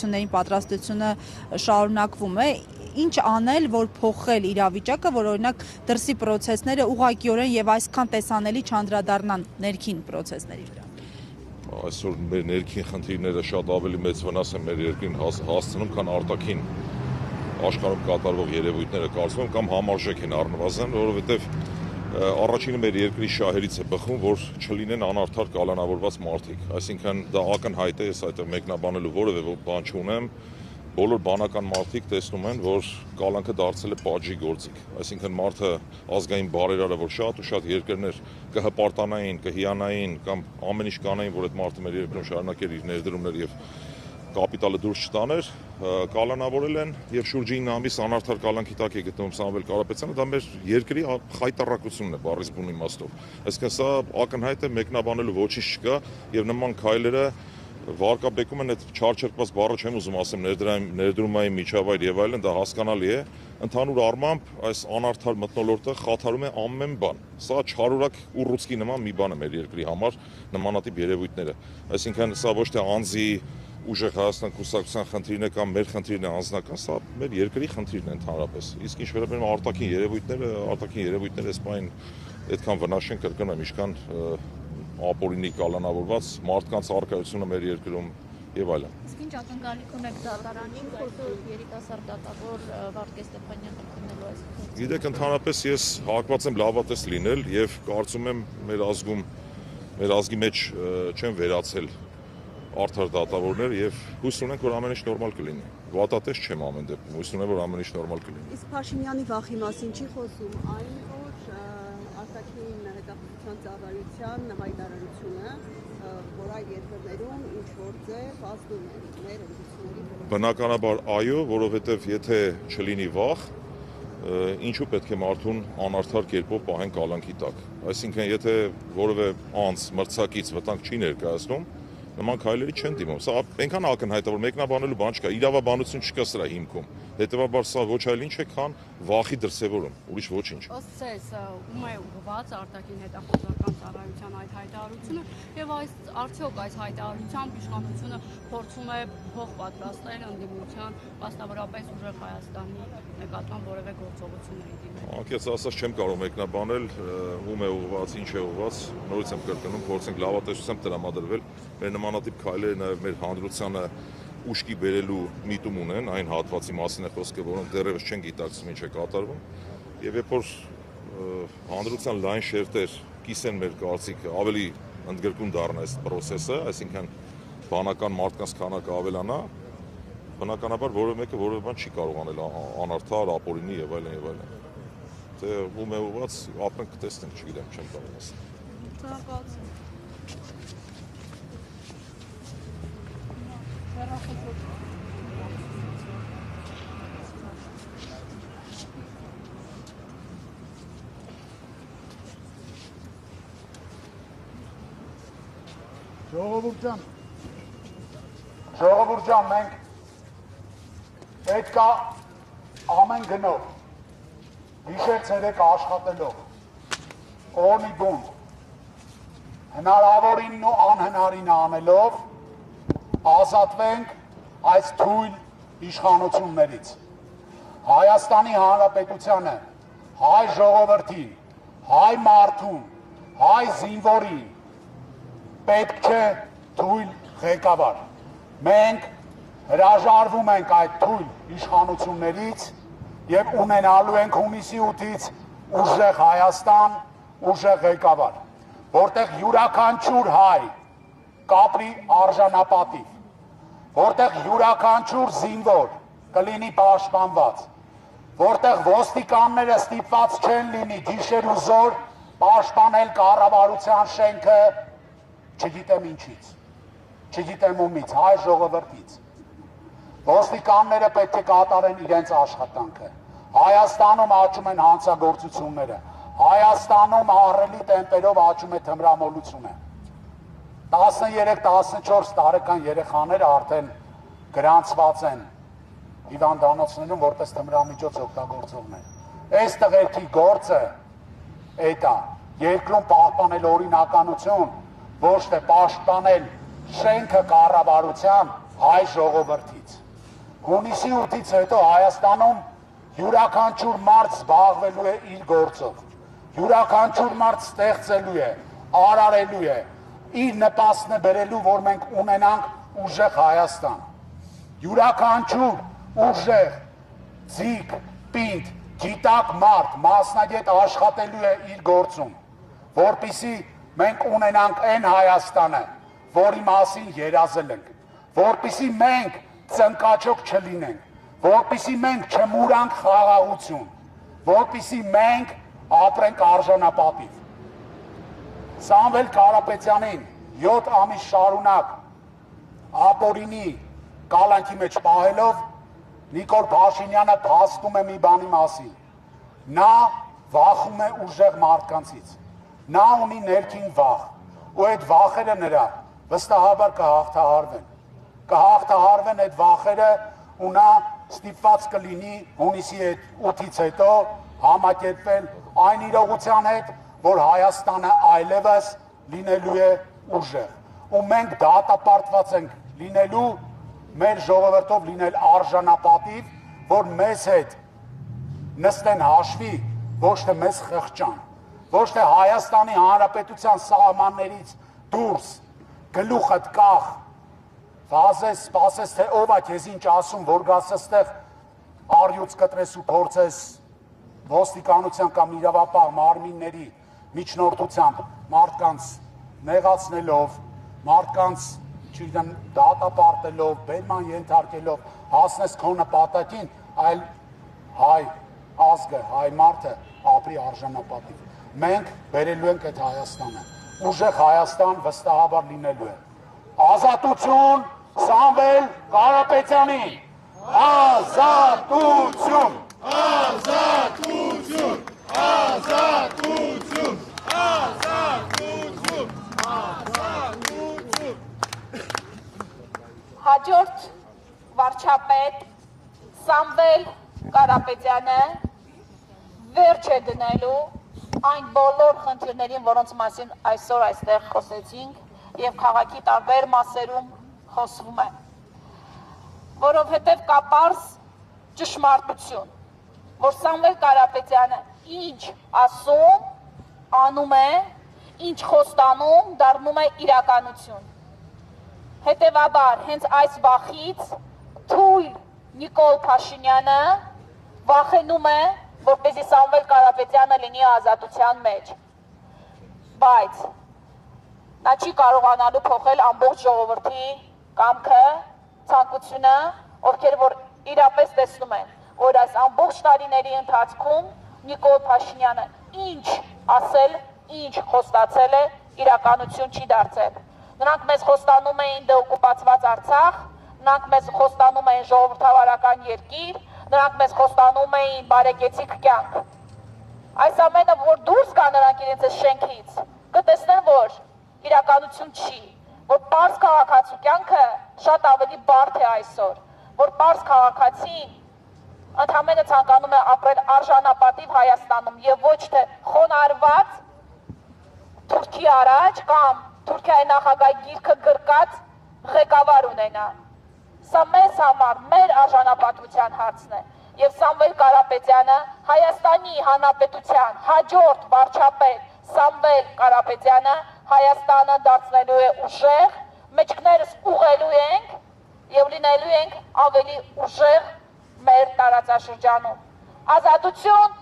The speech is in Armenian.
գործողություններին պատրաստությունը շարունակվում է, ինչ անել, որ փոխել իրավիճակը, որ օրինակ դրսի պրոցեսները ուղղակիորեն եւ այսքան տեսանելի չանդրադառնան ներքին պրոցեսների վրա։ Այսօր մեր ներքին խնդիրները շատ ավելի մեծ վնաս են մեր երկրին հասցնում, քան արտաքին աշխարհում կատարվող երևույթները կարծում եմ կամ համարժեք են առնվազն, որովհետեւ առաջինը մեր երկրի շահերից է բխում, որ չլինեն անարդար կալանավորված մարդիկ, այսինքն դա ակնհայտ է, ես այդտեղ մեկնաբանելու որևէ բան չունեմ, բոլոր բանական մարդիկ տեսնում են, որ կալանքը դարձել է պատժի գործիք, այսինքն մարդը ազգային բարերարը, որ շատ ու շատ երկրներ կհպարտանային, կհիանային կամ ամեն ինչ կանային, որ այդ մարդը մեր երկրում շարունակեր իր ներդրումները եւ կապիտալը դուրս չտաներ, կալանավորել են եւ շուրջ 9 ամիս անարդար կալանքի տակ է գտնվում Սամվել Կարապետյանը, դա մեր երկրի խայտառակությունն է բառից բուն իմաստով։ Այսինքն սա ակնհայտ է, մեկնաբանելու ոչինչ չկա եւ նման քայլերը վարկաբեկում են այդ չարչրկված բառը չեմ ուզում ասեմ ներդրումային միջավայր եւ այլն, դա հասկանալի է, ընդհանուր առմամբ այս անարդար մթնոլորտը խաթարում է ամեն բան։ Սա չարորակ ուռուցքի նման մի բան է մեր երկրի համար նմանատիպ երևույթները։ Այսինքն սա ոչ թե անձի ուժեղ Հայաստան կուսակցության խնդիրն է կամ մեր խնդիրն է անձնական, սա մեր երկրի խնդիրն է ընդհանրապես։ Իսկ ինչ վերաբերում է արտաքին երևույթները այս բանին այդքան վնաս չեն կրկնում, ինչքան ապօրինի կալանավորված մարդկանց առկայությունը մեր երկրում եւ այլն։ Իսկ ինչ ակնկալիք ունեք դատարանին, որտեղ երիտասարդ դատավոր Վարդգես Ստեփանյանը քննելու այս գործը։ Գիտեք, ընդհանրապես ես հակված եմ լավատես լինել եւ կարծում եմ մեր ազգի մեջ չեն վերացել արդար դատավորներ եւ հույս ունենք, որ ամեն ինչ նորմալ կլինի։ Վատատես չեմ ամեն դեպքում, հույս ունեմ, որ ամեն ինչ նորմալ կլինի։ Իսկ Փաշինյանի վախի մասին չի խոսում, այն որ արտաքին հետախուզության ծառայության հայտարարությունը, որ այլ երկրներում ինչ որ ձև ազդում է մեր ընկերությունների։ Բնականաբար այո, որովհետեւ եթե չլինի վախ, ինչու պետք է մարդուն անարդար կերպով պահեն կալանքի տակ։ Այսինքն, եթե որևէ անձ մրցակից վտանգ չի ներկայացնում, նման քայլերի չեն դիմում։ Սա այնքան ակնհայտ է, որ մեկնաբանելու բան չկա, իրավաբանություն չկա սրա հիմքում։ Հետևաբար սա ոչ այլ ինչ է, քան վախի դրսևորում, ուրիշ ոչինչ։ Ըստ ձեզ, ում է ուղղված արտաքին հետախուզական ծառայության այդ հայտարարությունը եւ արդյոք այս հայտարարությամբ իշխանությունը փորձում է փող պատրաստել ընդդիմության, մասնավորապես ուժեղ Հայաստանի նկատմամբ որևէ գործողությունների դիմել։ Անկեղծ ասած չեմ կարող մեկնաբանել, ում է ուղղված, ինչ է ուղղված, նորից եմ կրկնում, փորձենք լավատեսությամբ տրամադրվել։ Մեր նմանատիպ քայլերը նաեւ մեր հանրությանը ուշքի բերելու միտում ունեն, այն հատվածի մասին է խոսքը, որոնք դեռևս չեն գիտակցում ինչ է կատարվում, եւ երբ որ հանրության լայն շերտեր կիսեն մեր կարծիքը, ավելի ընդգրկուն դառնա այս process-ը, այսինքն բանական մարդկանց քանակը ավելանա, բնականաբար որևէ մեկը որևէ բան չի կարող անել անարդար, ապօրինի եւ այլն եւ այլն։ Թե ում է ուղղված, ապրենք կտեսնենք, չգիտեմ, չեմ կարող ասել։ Շնորհակալություն։ Ժողովուրդ ջան, մենք պետք է ամեն գնով, գիշեր ցերեկ աշխատելով, օրնի բուն, հնարավորինն ու անհնարինը անելով, ազատվենք այս թույլ իշխանություններից։ Հայաստանի Հանրապետությանը, հայ ժողովրդին, հայ մարդուն, հայ զինվորին պետք չէ թույլ ղեկավար։ Մենք հրաժարվում ենք այդ թույլ իշխանություններից եւ ունենալու ենք հունիսի 8-ից ուժեղ Հայաստան, ուժեղ ղեկավար, որտեղ յուրաքանչյուր հայ կապրի արժանապատիվ, որտեղ յուրաքանչյուր զինվոր կլինի պաշտպանված, որտեղ ոստիկանները ստիպված չեն լինի գիշեր ու զոր պաշտպանել կառավարության շենքը, չգիտեմ ինչից, չգիտեմ ումից, հայ ժողովրդից։ Ոստիկանները պետք է կատարեն իրենց աշխատանքը։ Հայաստանում աճում են հանցագործությունները, Հայաստանում ահռելի տեմպերով աճում է թմրամոլությունը։ 13-14 տարեկան երեխաները արդեն գրանցված են հիվանդանոցներում որպես թմրամիջոց օգտագործողներ։ Այս տղերքի գործը այդ է, երկրում պահպանել օրինականություն, ոչ թե պաշտպանել շենքը կառավարության, հայ ժողովրդից։ Հունիսի 8-ից հետո Հայաստանում յուրաքանչյուր մարդ զբաղվելու է իր գործով, յուրաքանչյուր մարդ ստեղծելու է, արարելու է, իր նպաստն է բերելու, որ մենք ունենանք ուժեղ Հայաստան։ Յուրաքանչյուր ուժեղ, ձիգ, պինդ, գիտակ մարդ, մասնագետ աշխատելու է իր գործում, որպեսզի մենք ունենանք այն Հայաստանը, որի մասին երազել ենք, որպեսզի մենք ծնկաչոք չլինենք, որպեսզի մենք չմուրանք խաղաղություն, որպեսզի մենք ապրենք արժանապատիվ։ Սամվել Կարապետյանին 7 ամիս շարունակ ապօրինի կալանքի մեջ պահելով Նիկոլ Փաշինյանը փաստում է մի բանի մասին։ Նա վախում է ուժեղ մարդկանցից։ Նա ունի ներքին վախ, ու այդ վախերը նրա վստահաբար կհաղթահարվեն։ Կհաղթահարվեն այդ վախերը, ու նա ստիպված կլինի հունիսի 8-ից հետո համակերպվել այն իրողության հետ, որ Հայաստանը այլևս լինելու է ուժեղ։ Ու մենք դատապարտված ենք լինելու մեր ժողովրդով լինել արժանապատիվ, որ մեզ հետ նստեն հաշվի, ոչ թե մեզ խղճան, ոչ թե Հայաստանի Հանրապետության սահմաններից դուրս գլուխդ կախ, վազես, սպասես, թե ով է քեզ ինչ ասում, որ գաս այստեղ առյուծ կտրես ու փորձես ոստիկանության կամ իրավապահ մարմինների միջնորդությամբ մարդկանց նեղացնելով, մարդկանց չգիտեմ դատապարտելով, բերման ենթարկելով հասնես քո նպատակին, այլ հայ ազգը, հայ մարդը ապրի արժանապատիվ։ Մենք բերելու ենք այդ Հայաստանը։ Ուժեղ Հայաստան վստահաբար լինելու է։ Ազատություն Սամվել Կարապետյանին։ Ազատություն։ Ազատություն։ Ազատություն։ Ազատություն։ Ազատություն։ Հաջորդ վարչապետ Սամվել Կարապետյանը վերջ է դնելու այն բոլոր խնդիրներին, որոնց մասին այսօր այստեղ խոսեցինք եւ քաղաքի տարբեր մասերում խոսվում է, որովհետեւ կա պարզ ճշմարտություն, որ Սամվել Կարապետյանը ինչ ասում, անում է, ինչ խոստանում, դառնում է իրականություն։ Հետևաբար, հենց այս վախից թույլ Նիկոլ Փաշինյանը վախենում է, որպեսզի Սամվել Կարապետյանը լինի ազատության մեջ։ Բայց նա չի կարողանալու փոխել ամբողջ ժողովրդի կամքը, ցանկությունը, ովքեր որ իրապես տեսնում են, որ այս ամբողջ տարիների ընթացքում Նիկոլ Փաշինյանը ինչ ասել, ինչ խոստացել է, իրականություն չի դարձել։ Նրանք մեզ խոստանում էին դեօկուպացված Արցախ, նրանք մեզ խոստանում էին ժողովրդավարական երկիր, նրանք մեզ խոստանում էին բարեկեցիկ կյանք։ Այս ամենը, որ դուրս կա նրանք իրենց շենքից, կտեսնեն, որ իրականություն չի, որ պարզ քաղաքացու կյանքը շատ ավելի բարդ է այսօր, որ պարզ քաղաքացին ընդհանրապես ցանկանում է ապրել արժանապատիվ Հայաստանում եւ ոչ թե խոնարհված Թուրքի առաջ կամ Թուրքիայի նախագահի գիրքը գրկած ղեկավար ունենա։ Սա մեզ համար մեր արժանապատվության հարցն է եւ Սամվել Կարապետյանը Հայաստանի Հանրապետության հաջորդ վարչապետ Սամվել Կարապետյանը Հայաստանը դարձնելու է ուժեղ, մեջքներս ուղղելու ենք եւ լինելու ենք ավելի ուժեղ մեր տարածաշրջանում։ Ազատություն